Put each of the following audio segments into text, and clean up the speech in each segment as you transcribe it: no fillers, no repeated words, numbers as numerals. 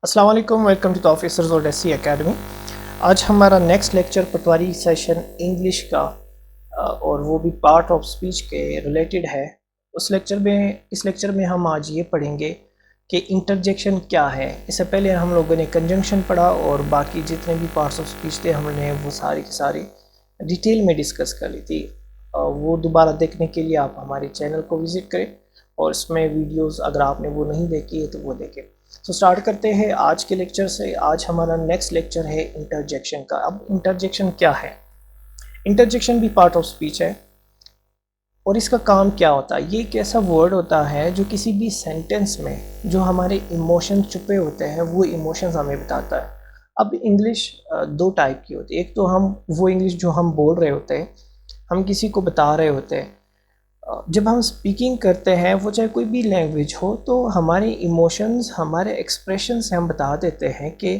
अस्सलाम वालेकुम, welcome to the officers और डेसी एकेडमी। आज हमारा नेक्स्ट लेक्चर पटवारी सेशन इंग्लिश का और वो भी पार्ट ऑफ स्पीच के रिलेटेड है। इस लेक्चर में हम आज ये पढ़ेंगे कि इंटरजेक्शन क्या है। इससे पहले हम लोगों ने कंजंक्शन पढ़ा और बाकी जितने भी पार्ट्स ऑफ स्पीच थे हमने वो सारी की सारी डिटेल में डिस्कस कर ली थी। वो दोबारा देखने के लिए आप हमारे चैनल को विज़िट करें और इसमें वीडियोस अगर आपने वो नहीं देखी है तो वो देखें। तो स्टार्ट करते हैं आज के लेक्चर से। आज हमारा नेक्स्ट लेक्चर है इंटरजेक्शन का। अब इंटरजेक्शन क्या है? इंटरजेक्शन भी पार्ट ऑफ स्पीच है और इसका काम क्या होता है? ये एक ऐसा वर्ड होता है जो किसी भी सेंटेंस में जो हमारे इमोशन छुपे होते हैं वो इमोशंस हमें बताता है। अब इंग्लिश दो टाइप की होती है। एक तो हम वो इंग्लिश जो हम बोल रहे होते हैं, हम किसी को बता रहे होते हैं। जब हम स्पीकिंग करते हैं, वो चाहे कोई भी लैंग्वेज हो, तो हमारे इमोशंस, हमारे एक्सप्रेशन से हम बता देते हैं कि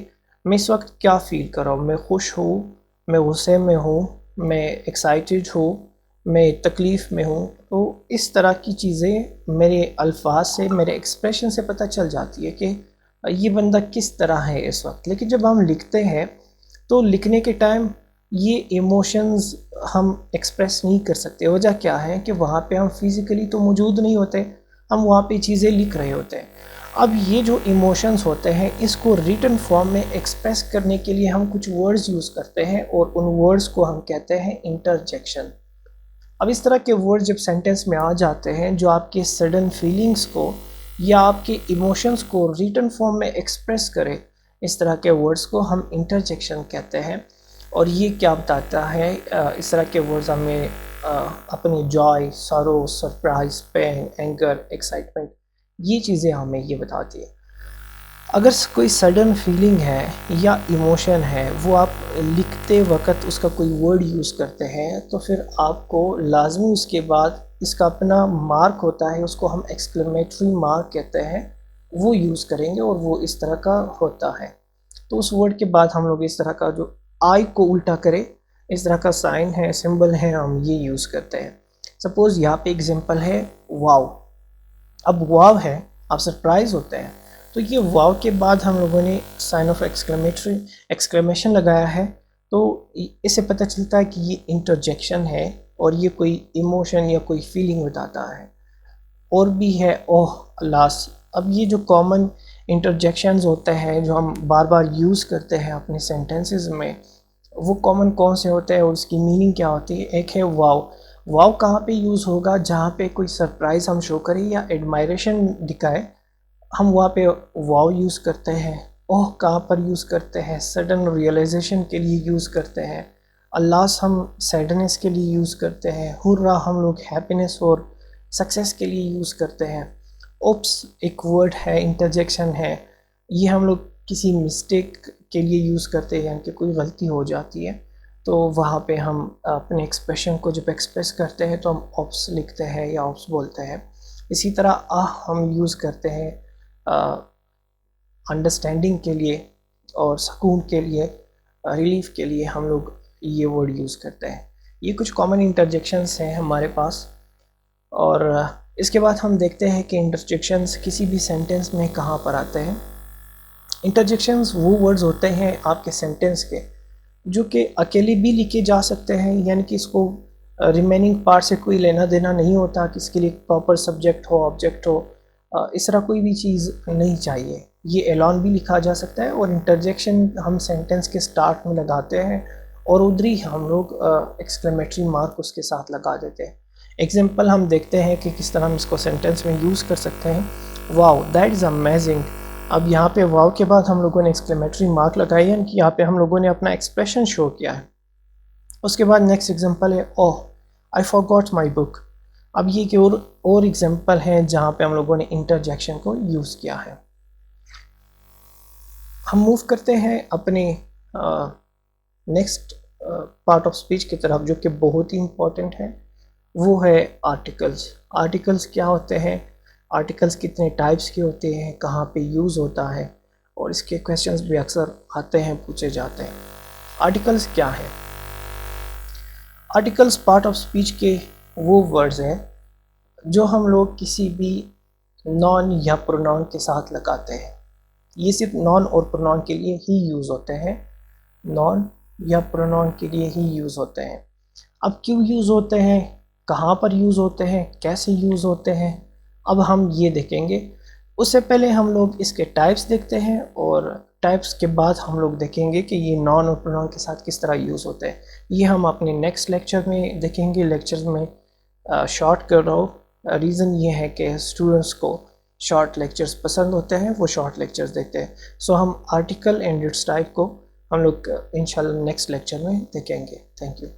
मैं इस वक्त क्या फ़ील कर रहा हूँ। मैं खुश हूँ, मैं गुस्से में हूँ, मैं एक्साइटेड हूँ, मैं तकलीफ़ में हूँ। तो इस तरह की चीज़ें मेरे अल्फाज से, मेरे एक्सप्रेशन से पता चल जाती है कि ये बंदा किस तरह है इस वक्त। लेकिन जब हम लिखते हैं तो लिखने के टाइम ये इमोशंस हम एक्सप्रेस नहीं कर सकते। वजह क्या है कि वहाँ पे हम फिज़िकली तो मौजूद नहीं होते, हम वहाँ पे चीज़ें लिख रहे होते हैं। अब ये जो इमोशंस होते हैं इसको रिटन फॉर्म में एक्सप्रेस करने के लिए हम कुछ वर्ड्स यूज़ करते हैं और उन वर्ड्स को हम कहते हैं इंटरजेक्शन। अब इस तरह के वर्ड जब सेंटेंस में आ जाते हैं जो आपके सडन फीलिंग्स को या आपके इमोशंस को रिटन फॉर्म में एक्सप्रेस करे, इस तरह के वर्ड्स को हम इंटरजेक्शन कहते हैं। और ये क्या बताता है? इस तरह के वर्ड्स हमें अपने जॉय, सरो, सरप्राइज, पेन, एंगर, एक्साइटमेंट, ये चीज़ें हमें ये बताती है। अगर कोई सडन फीलिंग है या इमोशन है, वो आप लिखते वक्त उसका कोई वर्ड यूज़ करते हैं, तो फिर आपको लाजमी उसके बाद इसका अपना मार्क होता है, उसको हम एक्सक्लेमेटरी मार्क कहते हैं, वो यूज़ करेंगे और वो इस तरह का होता है। तो उस वर्ड के बाद हम लोग इस तरह का जो आई को उल्टा करे, इस तरह का साइन है, सिंबल है, हम ये यूज़ करते हैं। सपोज़ यहाँ पे एग्जांपल है वाव। अब वाव है, आप सरप्राइज़ होते हैं, तो ये वाव के बाद हम लोगों ने साइन ऑफ एक्सक्लेमेशन लगाया है, तो इससे पता चलता है कि ये इंटरजेक्शन है और ये कोई इमोशन या कोई फीलिंग बताता है। और भी है ओह, लास्ट। अब ये जो कॉमन इंटरजेक्शंस होते हैं जो हम बार बार यूज़ करते हैं अपने सेंटेंसेस में, वो कॉमन कौन से होते हैं और उसकी मीनिंग क्या होती है? एक है वाव। वाव कहाँ पे यूज़ होगा? जहाँ पे कोई सरप्राइज़ हम शो करें या एडमायरेशन दिखाए, हम वहाँ पे वाव यूज़ करते हैं। ओह कहाँ पर यूज़ करते हैं? सडन रियलाइजेशन के लिए यूज़ करते हैं। अल्लास हम सैडनेस के लिए यूज़ करते हैं। हुर्रा हम लोग हैप्पीनेस और सक्सेस के लिए यूज़ करते हैं। ओप्स एक वर्ड है, इंटरजेक्शन है, ये हम लोग किसी मिस्टेक के लिए यूज़ करते हैं, यानी कि कोई गलती हो जाती है तो वहाँ पे हम अपने एक्सप्रेशन को जब एक्सप्रेस करते हैं तो हम ओप्स लिखते हैं या ओप्स बोलते हैं। इसी तरह हम यूज़ करते हैं अंडरस्टैंडिंग के लिए और सुकून के लिए, रिलीफ के लिए हम लोग ये वर्ड यूज़ करते हैं। ये कुछ कॉमन इंटरजेक्शंस हैं हमारे पास। और इसके बाद हम देखते हैं कि इंटरजेक्शंस किसी भी सेंटेंस में कहाँ पर आते हैं। इंटरजेक्शंस वो वर्ड्स होते हैं आपके सेंटेंस के जो कि अकेले भी लिखे जा सकते हैं, यानी कि इसको रिमेनिंग पार्ट से कोई लेना देना नहीं होता कि इसके लिए प्रॉपर सब्जेक्ट हो, ऑब्जेक्ट हो, इस तरह कोई भी चीज़ नहीं चाहिए। ये एलॉन भी लिखा जा सकता है और इंटरजेक्शन हम सेंटेंस के स्टार्ट में लगाते हैं और उधर ही हम लोग एक्सक्लेमेटरी मार्क उसके साथ लगा देते हैं। एग्जाम्पल हम देखते हैं कि किस तरह हम इसको सेंटेंस में यूज़ कर सकते हैं। Wow that is amazing. अब यहाँ पे वाव के बाद हम लोगों ने एक्सक्लेमेटरी मार्क लगाई है कि यहाँ पे हम लोगों ने अपना एक्सप्रेशन शो किया है। उसके बाद नेक्स्ट एग्जांपल है ओह आई फॉरगॉट माय बुक। अब ये कि और एग्जांपल है जहाँ पे हम लोगों ने इंटरजेक्शन को यूज़ किया है। हम मूव करते हैं अपने नेक्स्ट पार्ट ऑफ स्पीच की तरफ जो कि बहुत ही इम्पोर्टेंट है, वो है आर्टिकल्स। आर्टिकल्स क्या होते हैं? आर्टिकल्स कितने टाइप्स के होते हैं, कहाँ पे यूज़ होता है, और इसके क्वेश्चंस भी अक्सर आते हैं, पूछे जाते हैं। आर्टिकल्स क्या है? आर्टिकल्स पार्ट ऑफ स्पीच के वो वर्ड्स हैं जो हम लोग किसी भी नॉन या प्रोनाउन के साथ लगाते हैं। ये सिर्फ नॉन और प्रोनाउन के लिए ही यूज़ होते हैं, नॉन या प्रोनाउन के लिए ही यूज़ होते हैं। अब क्यों यूज़ होते हैं, कहाँ पर यूज़ होते हैं, कैसे यूज़ होते हैं, अब हम ये देखेंगे। उससे पहले हम लोग इसके टाइप्स देखते हैं और टाइप्स के बाद हम लोग देखेंगे कि ये नॉन और प्रोनाउन के साथ किस तरह यूज़ होते हैं। ये हम अपने नेक्स्ट लेक्चर में देखेंगे। लेक्चर में शॉर्ट कर रहा हूँ, रीज़न ये है कि स्टूडेंट्स को शॉर्ट लेक्चर्स पसंद होते हैं, वो शॉर्ट लेक्चर्स देखते हैं। सो हम आर्टिकल एंड इट्स टाइप को हम लोग इंशाल्लाह नेक्स्ट लेक्चर में देखेंगे। Thank you.